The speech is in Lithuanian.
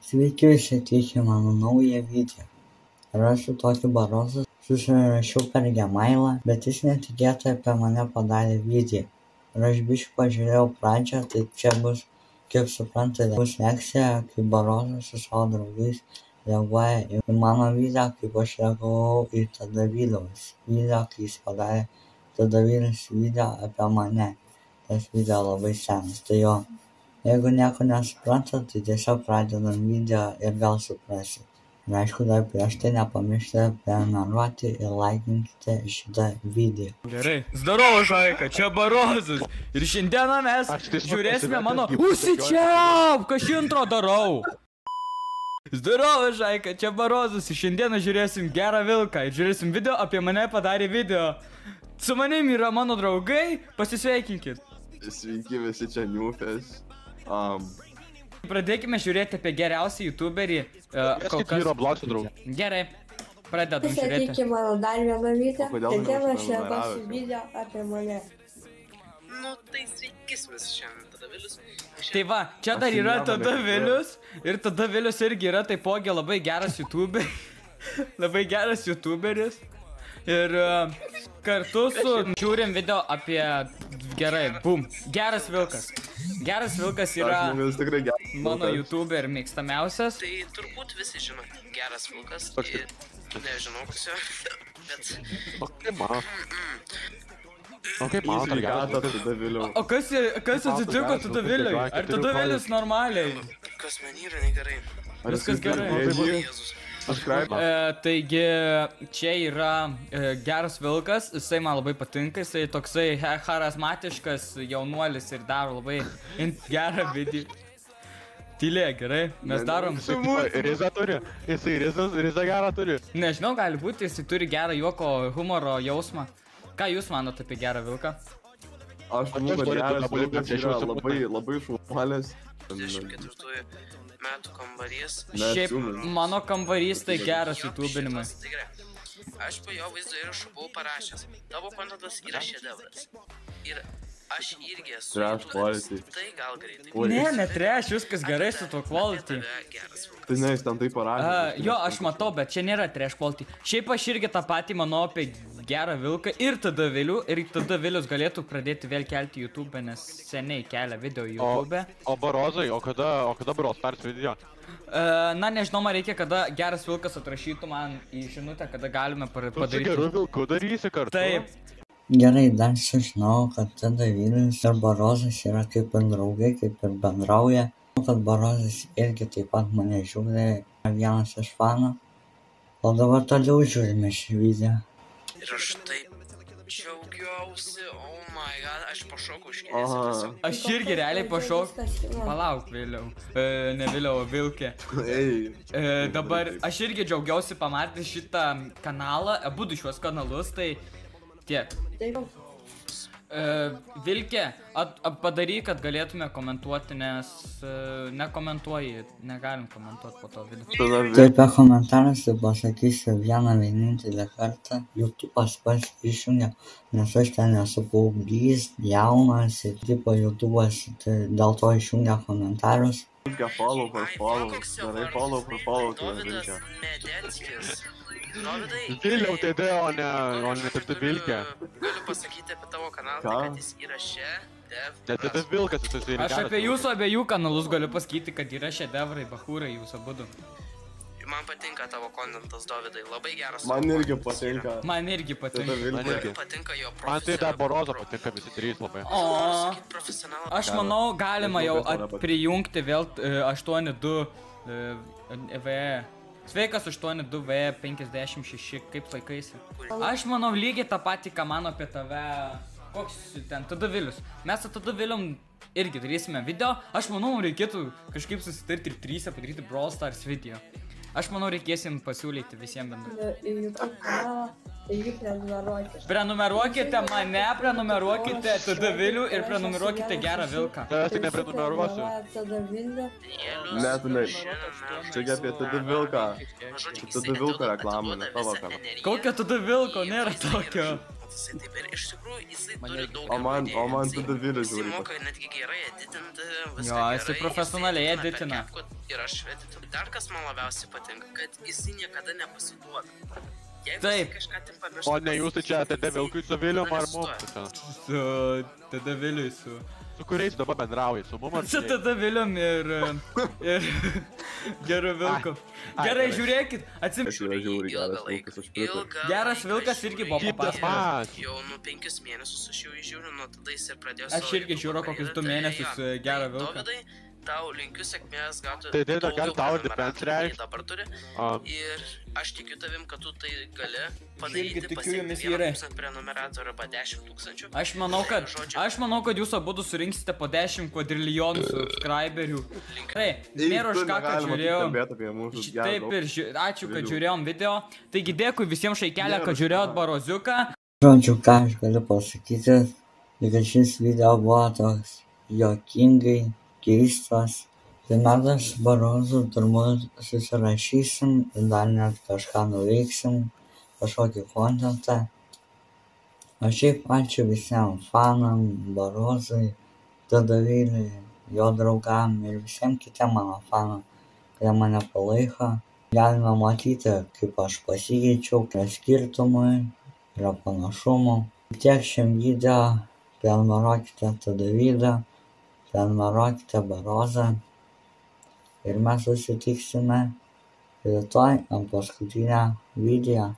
Sveiki visi, atvykę mano naują video. Rasiu tokį Barozą, susirašiau per Gmailą, bet jis netikėtai apie mane padarė video. Ir aš biškį pažiūrėjau pradžią, tai čia bus, kaip suprantate, bus reakcija, kai Barozas su savo draugais reaguoja į mano video, kaip aš reagavau į Tadavyliaus video, kai jis padarė Tadavyliaus video apie mane. Tas video labai senas, tai jo. Jeigu nieko nesuprantat, tai tiesiog pradedam video ir gal suprasit. Ir aišku, dar prieš tai nepamirškite prenumeruoti ir laikinkite šitą video. Gerai. Zdarovo, Žaika, čia Barozas. Ir šiandieną mes žiūrėsime mano... Užsičiaupk, aš intro darau. Zdarovo, Žaika, čia Barozas. Ir šiandieną žiūrėsim Gerą Vilką. Ir žiūrėsim video apie mane padarė video. Su manim yra mano draugai. Pasisveikinkit. Sveiki visi čia Niufės. Pradėkime žiūrėti apie geriausią youtuberį. Kas yra Blaksų draugų? Gerai, pradedam žiūrėti. Sveiki mano dar vieną video. Šiandien aš reagosiu video apie mane. Nu tai sveikis visi šiandien Tadavilius. Tai va, čia dar yra Tadavilius. Ir Tadavilius irgi yra taipogi labai geras youtuberis. Labai geras youtuberis. Ir kartu su žiūrim video apie... Gerai, bum. Geras Vilkas. Geras Vilkas yra mano youtuber mėgstamiausias. Tai turbūt visi žino, Geras Vilkas. Nežinau, kas jo, bet... O kaip man, O kas atsitiko Tadaviliui? Ar Tadavilius normaliai? Kas man yra negerai? Viskas gerai. Jėzus. Taigi, čia yra Geras Vilkas, jisai man labai patinka, jisai toksai charizmatiškas jaunuolis ir daro labai gerą video. Tylė, gerai, mes darom. Rizą turi, jisai rizą gerą turi. Nežinau, gali būti, jisai turi gerą juoko humoro jausmą. Ką jūs manote apie Gerą Vilką? Aš manau, kad Geras Vilkas yra labai šumalės. 24 metų kambarys. Šiaip mano kambarys tai geras youtubinimas. Aš po jo vaizdo įrašų buvau parašęs. Tavo kontentas yra šedevras. Ir aš irgi esu. Trash quality. Tai gal greitai. Ne trash, viskas gerai su tuo quality. Tai ne, jis ten tai parašė. Jo, aš matau, bet čia nėra trash quality. Šiaip aš irgi tą patį manau apie Gerą Vilką ir Tadavilių. Ir Tadavilius galėtų pradėti vėl kelti YouTube, nes seniai kelia video į YouTube. O Barozai, o kada Baroz pers video? Na, nežinau, man reikia, kada Geras Vilkas atrašytų man į žinutę, kada galime padaryti. Tu su Geru Vilku darysi kartu? Taip. Gerai, dar sužinau, kad Tadavylius ir Barozas yra kaip ir draugai, kaip ir bendrauja. Kad Barozas irgi taip pat mane žiūri, vienas iš fanų. O dabar toliau žiūrime šį video. Ir aš taip džiaugiausi, oh my god, aš pašokau iš kėdės. Aš irgi realiai pašokau. Palauk vėliau. Ne vėliau, Vilkė. Dabar aš irgi džiaugiausi pamatyti šitą kanalą, abudu šiuos kanalus, tai tiek. Vilkė, padaryk, kad galėtume komentuoti, nes nekomentuoji, negalim komentuoti po to video. Tai per komentarus tai pasakysiu vieną vienintelį kartą. YouTube'as pats išjungia, nes aš ten esu paauglys, jaunas ir tipo YouTube'as dėl to išjungia komentarus. Follow, darai follow, Dovydas Medeckis. Dovydai, Viliau TD, o ne TD Vilkė. galiu pasakyti apie tavo kanalą, kad jis yra šedevras. Ne TD Vilkas, jis yra Aš apie jūsų abiejų kanalus galiu pasakyti, kad yra šedevrai, bachūrai, jūs abudu. Man patinka tavo kontentas, Dovydai, labai geras. Man irgi patinka. Man irgi patinka. Man patinka jo Man tai dar Barozo patinka visi trys labai. Aš manau, galima jau prijungti vėl 82 VE. Sveikas 82V56, kaip laikaisi? Aš manau lygiai tą patį, ką mano apie tave, koks ten Tadavilius. Mes su Tadavilium irgi darysime video. Aš manau, reikėtų kažkaip susitarti ir trysia padaryti Brawl Stars video. Aš manau, reikėsim pasiūlyti visiems bendrai. Prenumeruokite mane, prenumeruokite Tadavilių ir prenumeruokite Gerą Vilką. Aš tik neprenumeruosiu. Ne, tu ne. Čia apie Tadavilką. Tadavilko reklamą, ne tavo kanalą. Kokio Tadavilko? Nėra tokio. jisai taip ir iš tikrųjų jisai turi daug O man tada Vilis jisai žiūri. moka netgi gerai editinti viską Jo, jisai profesionaliai jisai editina. per CapCut ir aš edituoju. Dar kas man labiausiai patinka, kad jisai niekada nepasiduoda. Jeigu Taip. jisai kažką tik pamiršta, O ne jūs tai čia tada Vilkui su Vilium ar mums? Su tada Viliui su... Su kuriais dabar bendrauji? Su mum ar Su tada Vilium ir Geru Vilku. Gerai, žiūrėkit, Aš yra žiūri geras Vilkas, aš pritariu. Geras Vilkas irgi buvo Keep the papasakojęs. match. Jau 5 mėnesius aš jau žiūriu, nuo tada jis ir pradėjo Aš irgi žiūriu kokius 2 mėnesius Gerą Vilką. Tau linkiu sėkmės gauti Tai dar gal tau ir prenumeratorių, defense nei reikš? dabar turi. Ir aš tikiu tavim, kad tu tai gali padaryti, tikiu pasiekti jumis 1 vyrai. 1000 prenumeratorių arba 10 000. Aš manau, kad jūs abudu surinksite po 10 kvadrilijonų subscriberių. Gerai, nėra už ką, kad žiūrėjom. Taip ir ačiū, kad žiūrėjom video. Taigi dėkui visiems šaikelė, kad žiūrėjot Baroziuką. Žodžiu, ką aš galiu pasakyti, tai kad šis video buvo toks juokingai keistas. Tai mes su Barozu turbūt susirašysim ir dar net kažką nuveiksim, kažkokį kontentą. O šiaip ačiū visiems fanam, Barozui, Tadaviliui, jo draugam ir visiems kitiem mano fanam, kurie mane palaiko. Galime matyti, kaip aš pasikeičiau, yra skirtumai, yra panašumų. Tiek šiam video, prenumeruokite Tadavilį, prenumeruokite Barozą ir mes susitiksime rytoj ant paskutinio video.